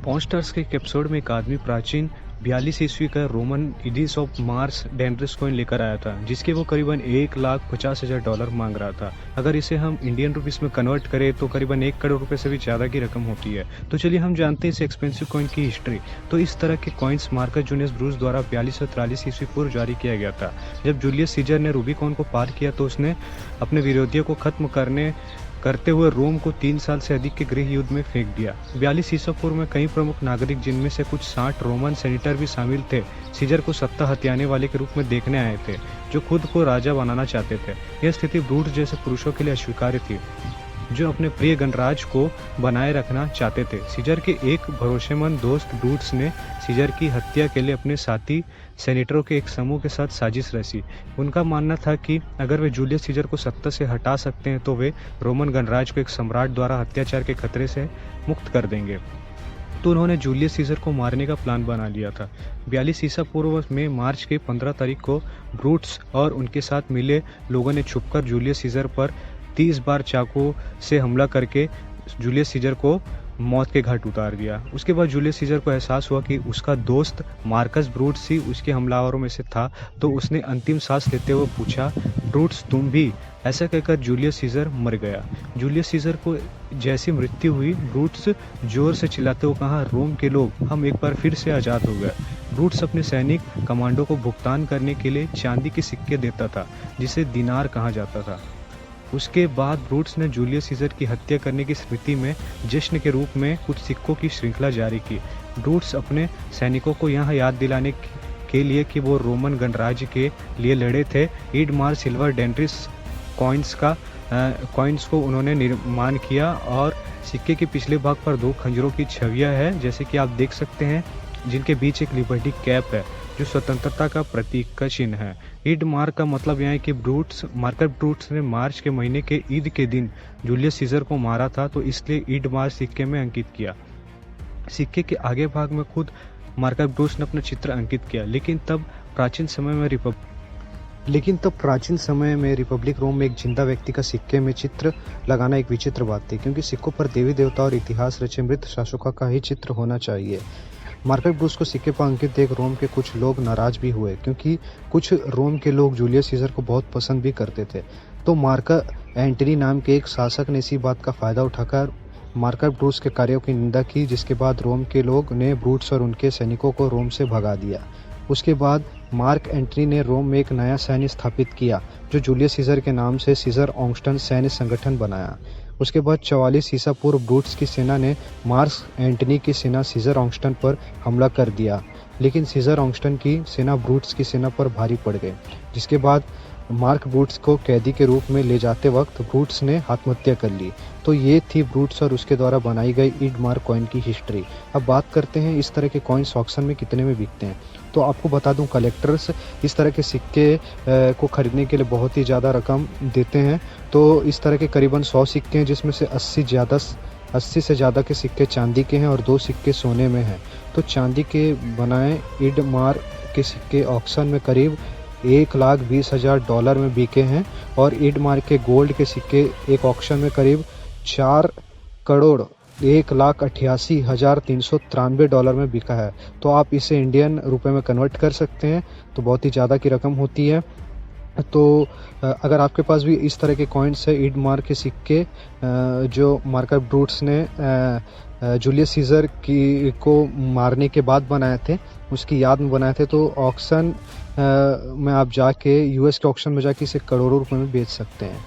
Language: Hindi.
पॉन्स्टार्स के एक एपिसोड में एक आदमी प्राचीन 42 ईस्वी का रोमन इडिस ऑफ मार्स डेंड्रिस कॉइन लेकर आया था, जिसके वो करीबन $1,50,000 मांग रहा था। अगर इसे हम इंडियन रुपीस में कन्वर्ट करें तो करीबन 1 करोड़ रुपए से भी ज़्यादा की रकम होती है। तो चलिए हम जानते हैं इस एक्सपेंसिव कॉइन की हिस्ट्री। तो इस तरह के कॉइन्स मार्कस जूलियस ब्रूस द्वारा 4243 ईस्वी पूर्व जारी किया गया था। जब जूलियस सीजर ने रूबिकॉन को पार किया तो उसने अपने विरोधियों को खत्म करते हुए रोम को 3 साल से अधिक के गृह युद्ध में फेंक दिया। 42 ईसा पूर्व में कई प्रमुख नागरिक, जिनमें से कुछ 60 रोमन सेनेटर भी शामिल थे, सीजर को सत्ता हथियाने वाले के रूप में देखने आए थे, जो खुद को राजा बनाना चाहते थे। यह स्थिति ब्रूट्स जैसे पुरुषों के लिए अस्वीकार्य थी, जो अपने प्रिय गणराज को बनाए रखना चाहते थे। सीजर के एक भरोसेमंद दोस्त ब्रूट्स ने सीजर की हत्या के लिए अपने साथी सेनेटरों के एक समूह के साथ साजिश रची। उनका मानना था कि अगर वे जूलियस सीजर को सत्ता से हटा सकते हैं तो वे रोमन गणराज को एक सम्राट द्वारा अत्याचार के खतरे से मुक्त कर देंगे। तो उन्होंने जूलियस सीजर को मारने का प्लान बना लिया था। 42 ईसा पूर्व में मार्च के 15 तारीख को ब्रूट्स और उनके साथ मिले लोगों ने छुपकर जूलियस सीजर पर 30 बार चाकू से हमला करके जूलियस सीजर को मौत के घाट उतार दिया। उसके बाद जूलियस सीजर को एहसास हुआ कि उसका दोस्त मार्कस ब्रूट्स ही उसके हमलावरों में से था, तो उसने अंतिम सांस लेते हुए पूछा, ब्रूट्स तुम भी? ऐसा कहकर जूलियस सीजर मर गया। जूलियस सीजर को जैसी मृत्यु हुई, ब्रूट्स जोर से चिल्लाते हुए कहा, रोम के लोग, हम एक बार फिर से आज़ाद हो गए। ब्रूट्स अपने सैनिक कमांडो को भुगतान करने के लिए चांदी के सिक्के देता था, जिसे दिनार कहा जाता था। उसके बाद ब्रूट्स ने जूलियस सीजर की हत्या करने की स्मृति में जश्न के रूप में कुछ सिक्कों की श्रृंखला जारी की। ब्रूट्स अपने सैनिकों को यह याद दिलाने के लिए कि वो रोमन गणराज्य के लिए लड़े थे, ईड मार सिल्वर डेंड्रिस कॉइन्स को उन्होंने निर्माण किया, और सिक्के के पिछले भाग पर 2 खंजरों की छवियां हैं, जैसे कि आप देख सकते हैं, जिनके बीच एक लिबर्टी कैप है, जो स्वतंत्रता का प्रतीक का चिन्ह है। ईद मार्क का मतलब यह है कि मार्कस ब्रूट्स ने मार्च के महीने के ईद के दिन जूलियस सीजर को मारा था, तो इसलिए ईद मार्क सिक्के में अंकित किया। सिक्के के आगे भाग में खुद मार्कस ब्रूट्स ने अपना चित्र अंकित किया। लेकिन तब प्राचीन समय में रिपब्लिक रोम में एक जिंदा व्यक्ति का सिक्के में चित्र लगाना एक विचित्र बात थी, क्योंकि सिक्कों पर देवी देवता और इतिहास रचे मृत शासकों का ही चित्र होना चाहिए। मार्कस ब्रूट्स को सिक्के पर अंकित देख रोम के कुछ लोग नाराज भी हुए, क्योंकि कुछ रोम के लोग जूलियस सीजर को बहुत पसंद भी करते थे। तो मार्कस एंटनी नाम के एक शासक ने इसी बात का फायदा उठाकर मार्कस ब्रूट्स के कार्यों की निंदा की, जिसके बाद रोम के लोग ने ब्रूट्स और उनके सैनिकों को रोम से भगा दिया। उसके बाद मार्क एंटनी ने रोम में एक नया सैन्य स्थापित किया, जो जूलियस सीजर के नाम से सीजर ऑगस्टस सैन्य संगठन बनाया। उसके बाद 44 ईसा पूर्व ब्रूट्स की सेना ने मार्क एंटनी की सेना सीजर ऑगस्टस पर हमला कर दिया, लेकिन सीजर ऑगस्टस की सेना ब्रूट्स की सेना पर भारी पड़ गई, जिसके बाद मार्क ब्रूट्स को कैदी के रूप में ले जाते वक्त ब्रूट्स ने आत्महत्या कर ली। तो ये थी ब्रूट्स और उसके द्वारा बनाई गई ईड मार्क कॉइन की हिस्ट्री। अब बात करते हैं इस तरह के कॉइन्स ऑक्शन में कितने में बिकते हैं। तो आपको बता दूं, कलेक्टर्स इस तरह के सिक्के को खरीदने के लिए बहुत ही ज़्यादा रकम देते हैं। तो इस तरह के करीबन 100 सिक्के हैं, जिसमें से 80 से ज़्यादा के सिक्के चांदी के हैं और 2 सिक्के सोने में हैं। तो चांदी के बनाए ईड मार्क के सिक्के ऑक्शन में करीब $1,20,000 में बिके हैं, और ईड मार्क के गोल्ड के सिक्के एक ऑक्शन में करीब $4,01,88,393 में बिका है। तो आप इसे इंडियन रुपए में कन्वर्ट कर सकते हैं, तो बहुत ही ज़्यादा की रकम होती है। तो अगर आपके पास भी इस तरह के कॉइन्स है, ईड मार्क के सिक्के जो मार्कस ब्रूट्स ने जूलियस सीजर को मारने के बाद बनाए थे, उसकी याद में बनाए थे, तो ऑक्शन में आप जाके US के ऑक्शन में जाके इसे करोड़ों रुपए में बेच सकते हैं।